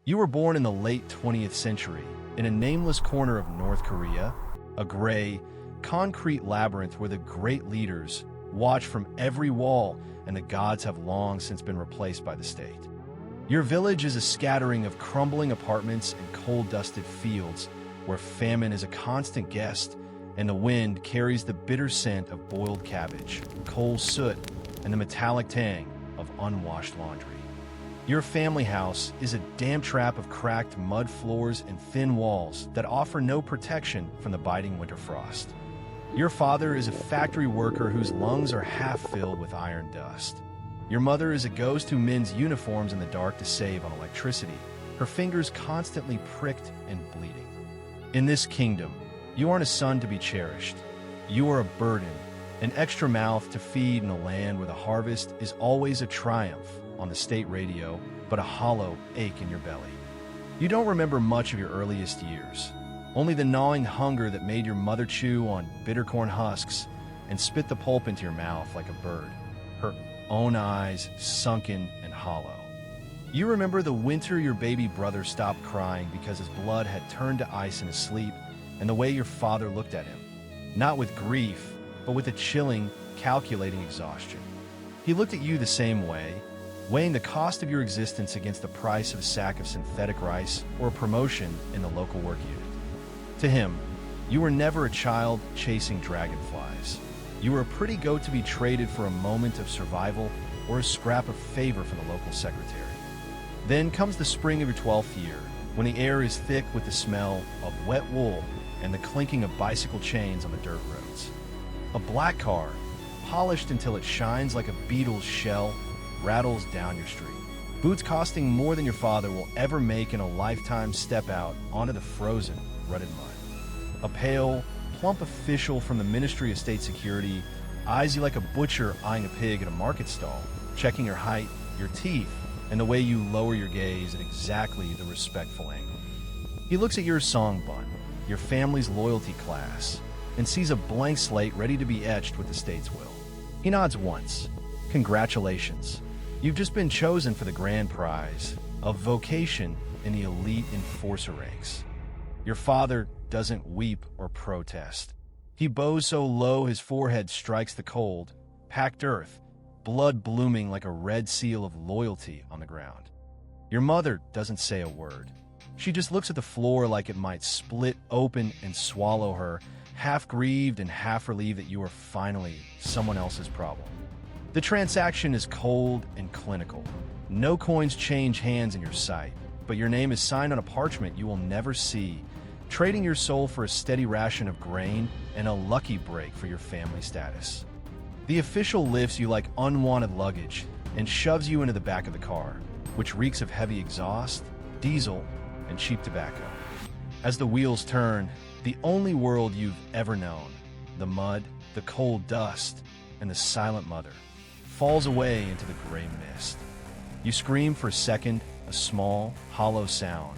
You were born in the late 20th century, in a nameless corner of North Korea, a gray, concrete labyrinth where the great leaders watch from every wall and the gods have long since been replaced by the state. Your village is a scattering of crumbling apartments and coal-dusted fields where famine is a constant guest and the wind carries the bitter scent of boiled cabbage, coal soot, and the metallic tang of unwashed laundry. Your family house is a damp trap of cracked mud floors and thin walls that offer no protection from the biting winter frost. Your father is a factory worker whose lungs are half filled with iron dust. Your mother is a ghost who mends uniforms in the dark to save on electricity, her fingers constantly pricked and bleeding. In this kingdom, you aren't a son to be cherished. You are a burden, an extra mouth to feed in a land where the harvest is always a triumph on the state radio, but a hollow ache in your belly. You don't remember much of your earliest years, only the gnawing hunger that made your mother chew on bitter corn husks and spit the pulp into your mouth like a bird, her own eyes sunken and hollow. You remember the winter your baby brother stopped crying because his blood had turned to ice in his sleep, and the way your father looked at him, not with grief, but with a chilling, calculating exhaustion. He looked at you the same way, weighing the cost of your existence against the price of a sack of synthetic rice or a promotion in the local work unit. To him, you were never a child chasing dragonflies. You were a pretty goat to be traded for a moment of survival or a scrap of favor from the local secretary. Then comes the spring of your 12th year, when the air is thick with the smell of wet wool and the clinking of bicycle chains on the dirt roads. A black car, polished until it shines like a beetle's shell, rattles down your street. Boots costing more than your father will ever make in a lifetime step out onto the frozen, rutted mud. A pale, plump official from the Ministry of State Security eyes you like a butcher eyeing a pig at a market stall, checking your height, your teeth, and the way you lower your gaze at exactly the respectful angle. He looks at your song bun, your family's loyalty class, and sees a blank slate ready to be etched with the state's will. He nods once. Congratulations. You've just been chosen for the grand prize of vocation in the elite enforcer ranks. Your father doesn't weep or protest. He bows so low his forehead strikes the cold, packed earth, blood blooming like a red seal of loyalty on the ground. Your mother doesn't say a word. She just looks at the floor like it might split open and swallow her, half grieved and half relieved that you are finally someone else's problem. The transaction is cold and clinical. No coins change hands in your sight, but your name is signed on a parchment you will never see, trading your soul for a steady ration of grain and a lucky break for your family status. The official lifts you like unwanted luggage and shoves you into the back of the car, which reeks of heavy exhaust, diesel, and cheap tobacco. As the wheels turn, the only world you've ever known, the mud, the cold dust, and the silent mother, falls away into the gray mist. You scream for a second, a small, hollow sound.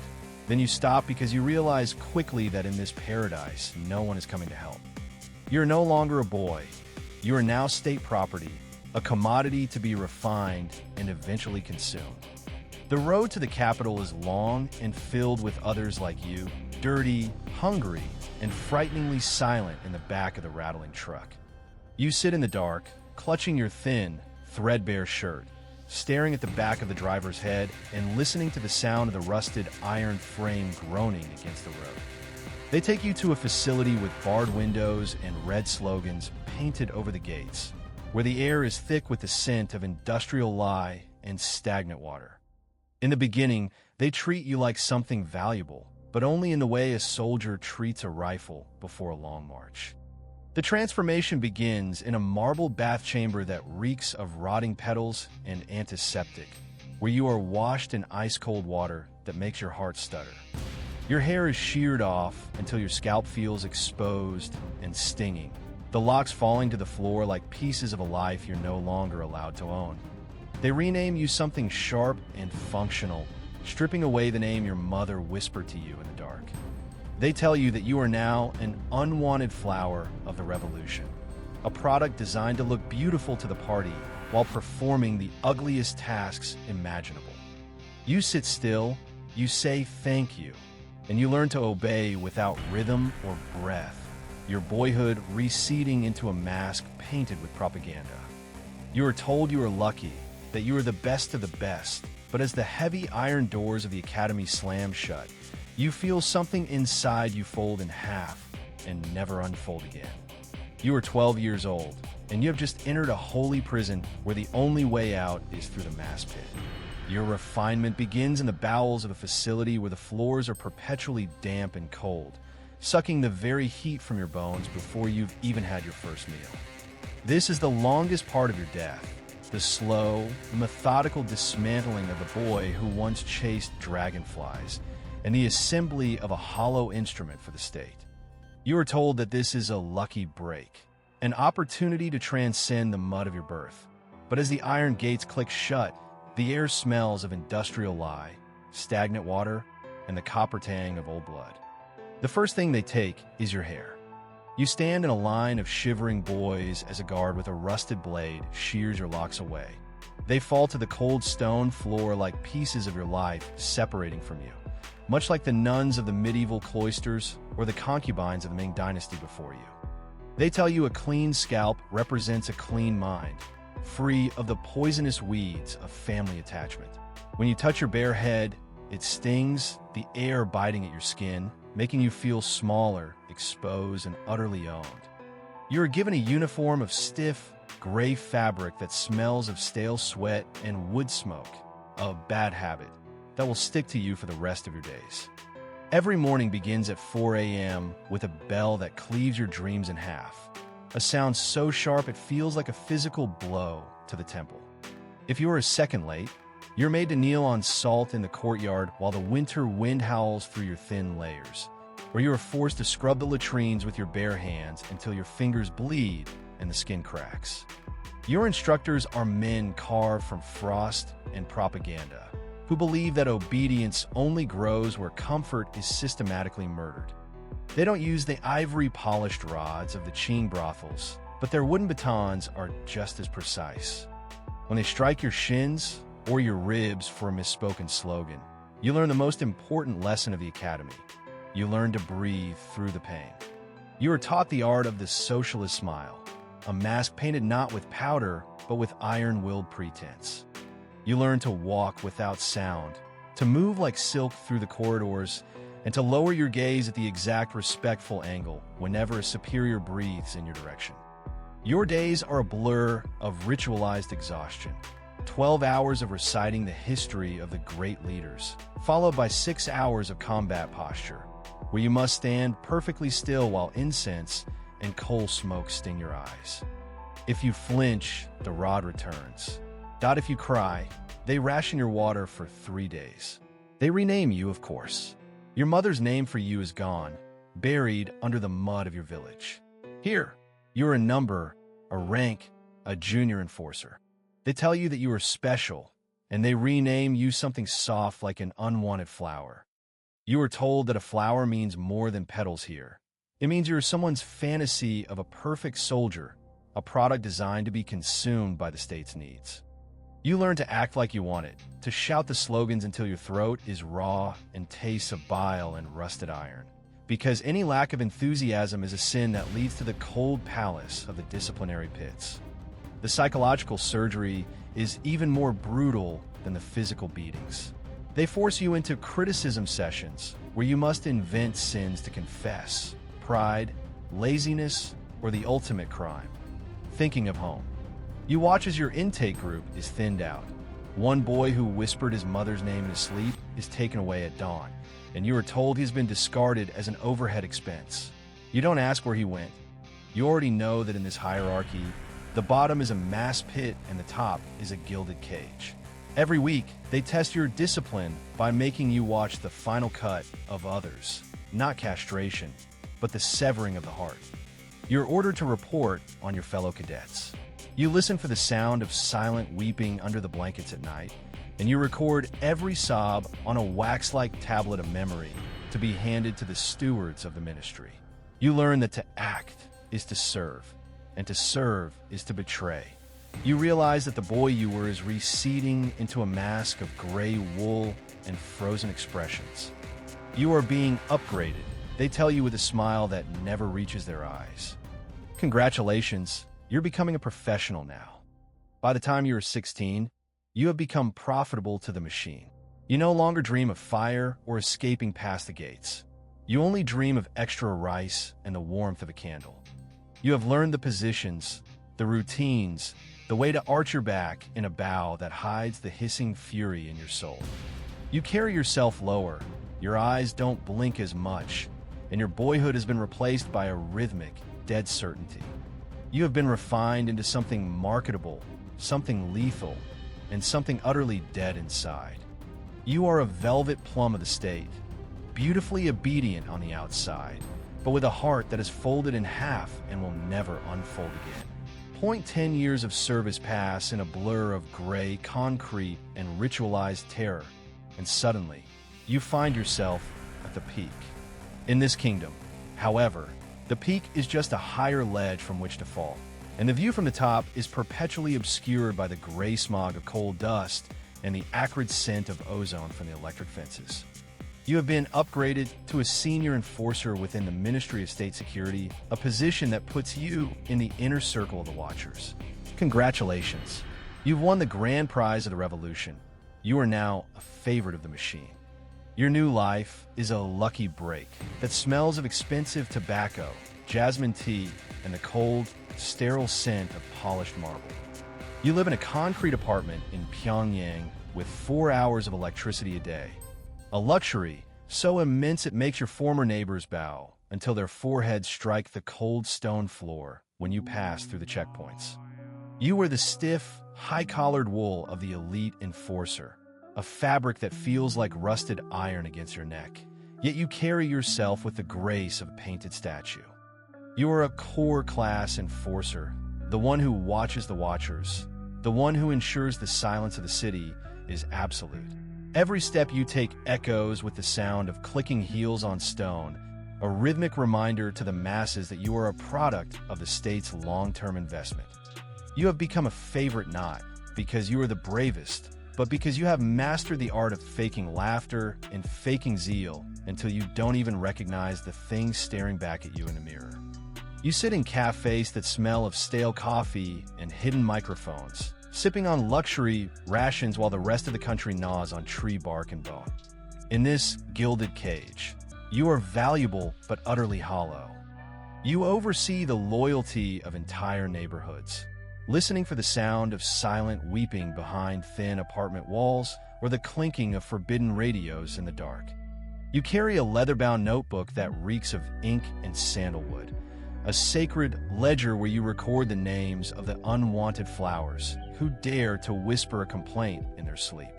Then you stop because you realize quickly that in this paradise, no one is coming to help. You're no longer a boy. You are now state property, a commodity to be refined and eventually consumed. The road to the capital is long and filled with others like you, dirty, hungry, and frighteningly silent in the back of the rattling truck. You sit in the dark, clutching your thin, threadbare shirt, staring at the back of the driver's head and listening to the sound of the rusted iron frame groaning against the road. They take you to a facility with barred windows and red slogans painted over the gates, where the air is thick with the scent of industrial lye and stagnant water. In the beginning, they treat you like something valuable, but only in the way a soldier treats a rifle before a long march. The transformation begins in a marble bath chamber that reeks of rotting petals and antiseptic, where you are washed in ice-cold water that makes your heart stutter. Your hair is sheared off until your scalp feels exposed and stinging, the locks falling to the floor like pieces of a life you're no longer allowed to own. They rename you something sharp and functional, stripping away the name your mother whispered to you in the dark. They tell you that you are now an unwanted flower of the revolution, a product designed to look beautiful to the party while performing the ugliest tasks imaginable. You sit still, you say thank you, and you learn to obey without rhythm or breath, your boyhood receding into a mask painted with propaganda. You are told you are lucky, that you are the best of the best, but as the heavy iron doors of the academy slam shut, you feel something inside you fold in half and never unfold again. You are 12 years old, and you have just entered a holy prison where the only way out is through the mass pit. Your refinement begins in the bowels of a facility where the floors are perpetually damp and cold, sucking the very heat from your bones before you've even had your first meal. This is the longest part of your death, the slow, methodical dismantling of the boy who once chased dragonflies, and the assembly of a hollow instrument for the state. You are told that this is a lucky break, an opportunity to transcend the mud of your birth. But as the iron gates click shut, the air smells of industrial lye, stagnant water, and the copper tang of old blood. The first thing they take is your hair. You stand in a line of shivering boys as a guard with a rusted blade shears your locks away. They fall to the cold stone floor like pieces of your life separating from you, much like the nuns of the medieval cloisters or the concubines of the Ming Dynasty before you. They tell you a clean scalp represents a clean mind, free of the poisonous weeds of family attachment. When you touch your bare head, it stings, the air biting at your skin, making you feel smaller, exposed, and utterly owned. You are given a uniform of stiff, gray fabric that smells of stale sweat and wood smoke, a bad habit that will stick to you for the rest of your days. Every morning begins at 4 a.m. with a bell that cleaves your dreams in half, a sound so sharp it feels like a physical blow to the temple. If you are a second late, you're made to kneel on salt in the courtyard while the winter wind howls through your thin layers, or you are forced to scrub the latrines with your bare hands until your fingers bleed and the skin cracks. Your instructors are men carved from frost and propaganda, who believe that obedience only grows where comfort is systematically murdered. They don't use the ivory-polished rods of the Qing brothels, but their wooden batons are just as precise. When they strike your shins or your ribs for a misspoken slogan, you learn the most important lesson of the academy. You learn to breathe through the pain. You are taught the art of the socialist smile, a mask painted not with powder, but with iron-willed pretense. You learn to walk without sound, to move like silk through the corridors, and to lower your gaze at the exact respectful angle whenever a superior breathes in your direction. Your days are a blur of ritualized exhaustion, 12 hours of reciting the history of the great leaders, followed by 6 hours of combat posture, where you must stand perfectly still while incense and coal smoke sting your eyes. If you flinch, the rod returns. If you cry, they ration your water for 3 days. They rename you, of course. Your mother's name for you is gone, buried under the mud of your village. Here, you're a number, a rank, a junior enforcer. They tell you that you are special, and they rename you something soft like an unwanted flower. You are told that a flower means more than petals here. It means you're someone's fantasy of a perfect soldier, a product designed to be consumed by the state's needs. You learn to act like you want it, to shout the slogans until your throat is raw and tastes of bile and rusted iron. Because any lack of enthusiasm is a sin that leads to the cold palace of the disciplinary pits. The psychological surgery is even more brutal than the physical beatings. They force you into criticism sessions where you must invent sins to confess: pride, laziness, or the ultimate crime, thinking of home. You watch as your intake group is thinned out. One boy who whispered his mother's name in his sleep is taken away at dawn, and you are told he's been discarded as an overhead expense. You don't ask where he went. You already know that in this hierarchy, the bottom is a mass pit and the top is a gilded cage. Every week, they test your discipline by making you watch the final cut of others, not castration, but the severing of the heart. You're ordered to report on your fellow cadets. You listen for the sound of silent weeping under the blankets at night, and you record every sob on a wax-like tablet of memory to be handed to the stewards of the ministry. You learn that to act is to serve, and to serve is to betray. You realize that the boy you were is receding into a mask of gray wool and frozen expressions. You are being upgraded, they tell you with a smile that never reaches their eyes. Congratulations, you're becoming a professional now. By the time you are 16, you have become profitable to the machine. You no longer dream of fire or escaping past the gates. You only dream of extra rice and the warmth of a candle. You have learned the positions, the routines, the way to arch your back in a bow that hides the hissing fury in your soul. You carry yourself lower, your eyes don't blink as much, and your boyhood has been replaced by a rhythmic, dead certainty. You have been refined into something marketable, something lethal, and something utterly dead inside. You are a velvet plum of the state, beautifully obedient on the outside, but with a heart that is folded in half and will never unfold again. 10 years of service pass in a blur of gray, concrete, and ritualized terror, and suddenly, you find yourself at the peak. In this kingdom, however, the peak is just a higher ledge from which to fall, and the view from the top is perpetually obscured by the gray smog of coal dust and the acrid scent of ozone from the electric fences. You have been upgraded to a senior enforcer within the Ministry of State Security, a position that puts you in the inner circle of the Watchers. Congratulations. You've won the grand prize of the revolution. You are now a favorite of the machine. Your new life is a lucky break that smells of expensive tobacco, jasmine tea, and the cold, sterile scent of polished marble. You live in a concrete apartment in Pyongyang with 4 hours of electricity a day. A luxury so immense it makes your former neighbors bow until their foreheads strike the cold stone floor when you pass through the checkpoints. You are the stiff, high-collared wool of the elite enforcer, a fabric that feels like rusted iron against your neck, yet you carry yourself with the grace of a painted statue. You are a core-class enforcer, the one who watches the Watchers, the one who ensures the silence of the city is absolute. Every step you take echoes with the sound of clicking heels on stone, a rhythmic reminder to the masses that you are a product of the state's long-term investment. You have become a favorite not because you are the bravest, but because you have mastered the art of faking laughter and faking zeal until you don't even recognize the things staring back at you in the mirror. You sit in cafes that smell of stale coffee and hidden microphones, sipping on luxury rations while the rest of the country gnaws on tree bark and bone. In this gilded cage, you are valuable but utterly hollow. You oversee the loyalty of entire neighborhoods, listening for the sound of silent weeping behind thin apartment walls or the clinking of forbidden radios in the dark. You carry a leather-bound notebook that reeks of ink and sandalwood, a sacred ledger where you record the names of the unwanted flowers who dare to whisper a complaint in their sleep.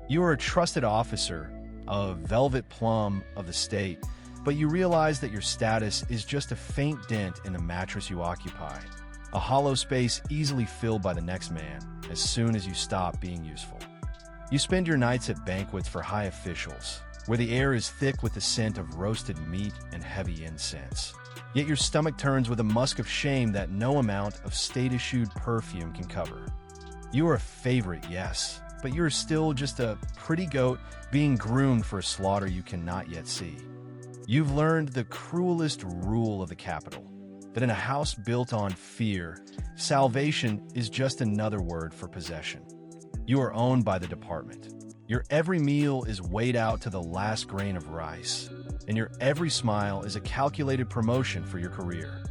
You are a trusted officer, a velvet plum of the state, but you realize that your status is just a faint dent in the mattress you occupy, a hollow space easily filled by the next man as soon as you stop being useful. You spend your nights at banquets for high officials, where the air is thick with the scent of roasted meat and heavy incense. Yet your stomach turns with a musk of shame that no amount of state-issued perfume can cover. You are a favorite, yes, but you're still just a pretty goat being groomed for a slaughter you cannot yet see. You've learned the cruelest rule of the capital, that in a house built on fear, salvation is just another word for possession. You are owned by the department. Your every meal is weighed out to the last grain of rice, and your every smile is a calculated promotion for your career.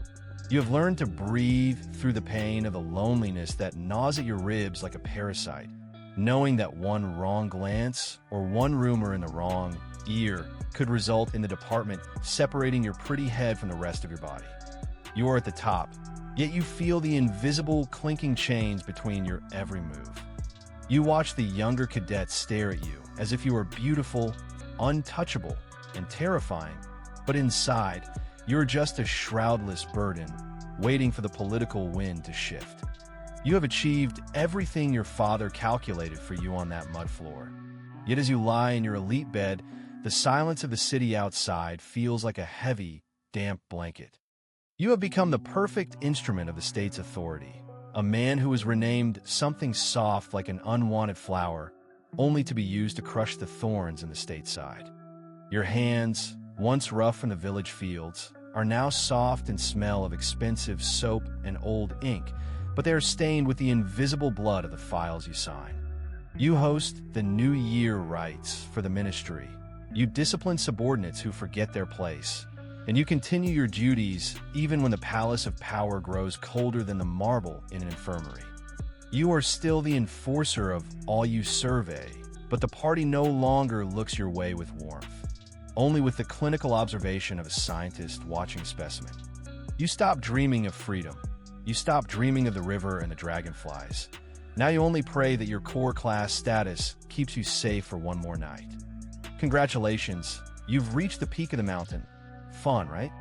You have learned to breathe through the pain of the loneliness that gnaws at your ribs like a parasite, knowing that one wrong glance or one rumor in the wrong ear could result in the department separating your pretty head from the rest of your body. You are at the top, yet you feel the invisible clinking chains between your every move. You watch the younger cadets stare at you as if you were beautiful, untouchable, and terrifying, but inside, you're just a shroudless burden, waiting for the political wind to shift. You have achieved everything your father calculated for you on that mud floor. Yet as you lie in your elite bed, the silence of the city outside feels like a heavy, damp blanket. You have become the perfect instrument of the state's authority, a man who is renamed something soft like an unwanted flower, only to be used to crush the thorns in the stateside. Your hands, once rough in the village fields, are now soft and smell of expensive soap and old ink, but they are stained with the invisible blood of the files you sign. You host the New Year rites for the ministry. You discipline subordinates who forget their place, and you continue your duties even when the palace of power grows colder than the marble in an infirmary. You are still the enforcer of all you survey, but the party no longer looks your way with warmth, only with the clinical observation of a scientist watching a specimen. You stop dreaming of freedom. You stop dreaming of the river and the dragonflies. Now you only pray that your core class status keeps you safe for one more night. Congratulations, you've reached the peak of the mountain. Fun, right?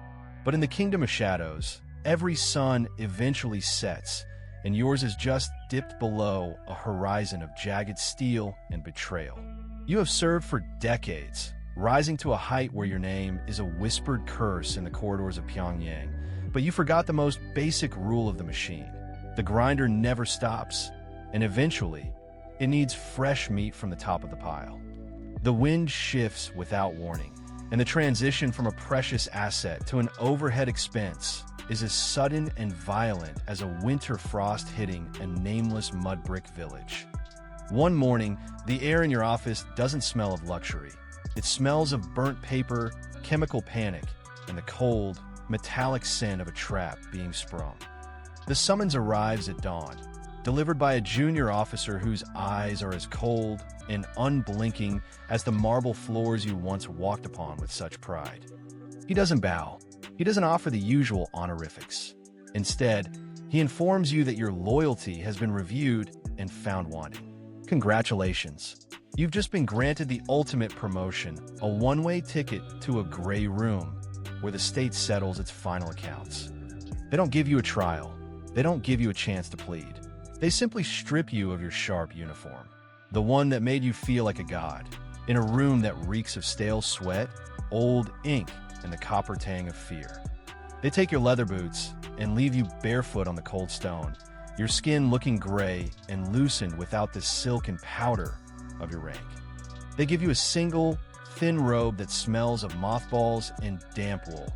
But in the kingdom of shadows, every sun eventually sets, and yours is just dipped below a horizon of jagged steel and betrayal. You have served for decades, rising to a height where your name is a whispered curse in the corridors of Pyongyang, but you forgot the most basic rule of the machine. The grinder never stops, and eventually, it needs fresh meat from the top of the pile. The wind shifts without warning, and the transition from a precious asset to an overhead expense is as sudden and violent as a winter frost hitting a nameless mud brick village. One morning, the air in your office doesn't smell of luxury. It smells of burnt paper, chemical panic, and the cold, metallic scent of a trap being sprung. The summons arrives at dawn, delivered by a junior officer whose eyes are as cold and unblinking as the marble floors you once walked upon with such pride. He doesn't bow. He doesn't offer the usual honorifics. Instead, he informs you that your loyalty has been reviewed and found wanting. Congratulations. You've just been granted the ultimate promotion, a one-way ticket to a gray room where the state settles its final accounts. They don't give you a trial. They don't give you a chance to plead. They simply strip you of your sharp uniform, the one that made you feel like a god, in a room that reeks of stale sweat, old ink, and the copper tang of fear. They take your leather boots and leave you barefoot on the cold stone, your skin looking gray and loosened without the silk and powder of your rank. They give you a single, thin robe that smells of mothballs and damp wool,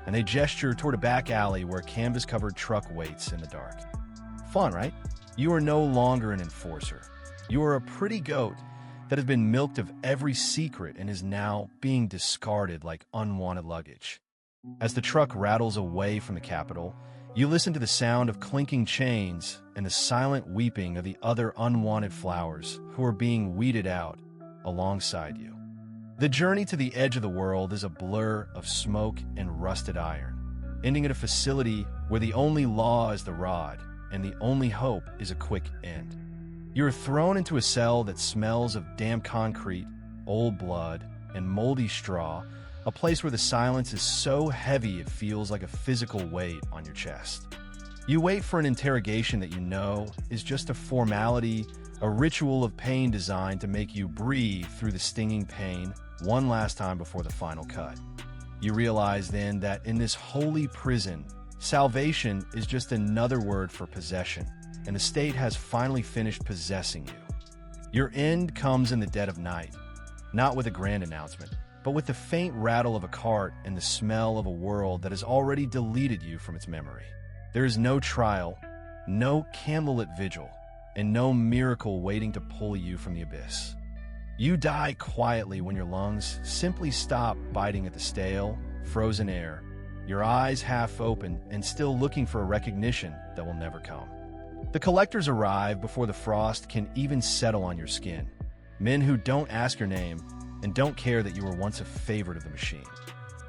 and they gesture toward a back alley where a canvas-covered truck waits in the dark. Fun, right? You are no longer an enforcer. You are a pretty goat that has been milked of every secret and is now being discarded like unwanted luggage. As the truck rattles away from the capital, you listen to the sound of clinking chains and the silent weeping of the other unwanted flowers who are being weeded out alongside you. The journey to the edge of the world is a blur of smoke and rusted iron, ending at a facility where the only law is the rod and the only hope is a quick end. You are thrown into a cell that smells of damp concrete, old blood, and moldy straw, a place where the silence is so heavy it feels like a physical weight on your chest. You wait for an interrogation that you know is just a formality, a ritual of pain designed to make you breathe through the stinging pain one last time before the final cut. You realize then that in this holy prison, salvation is just another word for possession, and the state has finally finished possessing you. Your end comes in the dead of night, not with a grand announcement, but with the faint rattle of a cart and the smell of a world that has already deleted you from its memory. There is no trial, no candlelit vigil, and no miracle waiting to pull you from the abyss. You die quietly when your lungs simply stop biting at the stale, frozen air, your eyes half open and still looking for a recognition that will never come. The collectors arrive before the frost can even settle on your skin. Men who don't ask your name and don't care that you were once a favorite of the machine.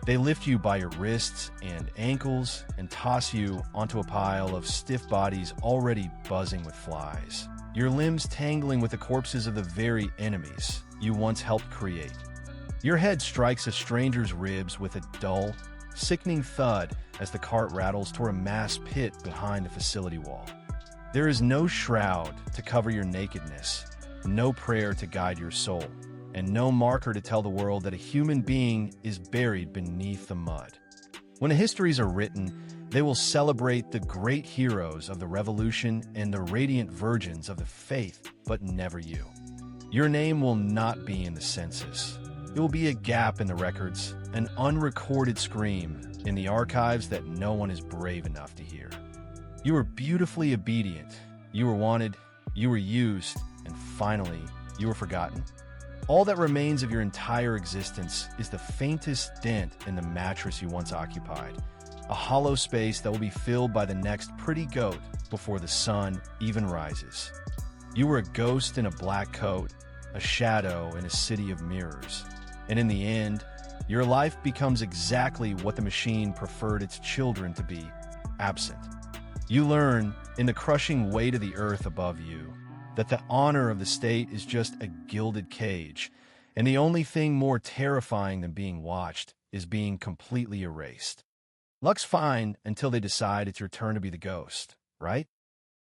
They lift you by your wrists and ankles and toss you onto a pile of stiff bodies already buzzing with flies, your limbs tangling with the corpses of the very enemies you once helped create. Your head strikes a stranger's ribs with a dull, sickening thud as the cart rattles toward a mass pit behind the facility wall. There is no shroud to cover your nakedness, no prayer to guide your soul, and no marker to tell the world that a human being is buried beneath the mud. When the histories are written, they will celebrate the great heroes of the revolution and the radiant virgins of the faith, but never you. Your name will not be in the census. It will be a gap in the records, an unrecorded scream in the archives that no one is brave enough to hear. You were beautifully obedient. You were wanted, you were used, and finally, you were forgotten. All that remains of your entire existence is the faintest dent in the mattress you once occupied, a hollow space that will be filled by the next pretty goat before the sun even rises. You were a ghost in a black coat, a shadow in a city of mirrors, and in the end, your life becomes exactly what the machine preferred its children to be: absent. You learn, in the crushing weight of the earth above you, that the honor of the state is just a gilded cage, and the only thing more terrifying than being watched is being completely erased. Luck's fine until they decide it's your turn to be the ghost, right?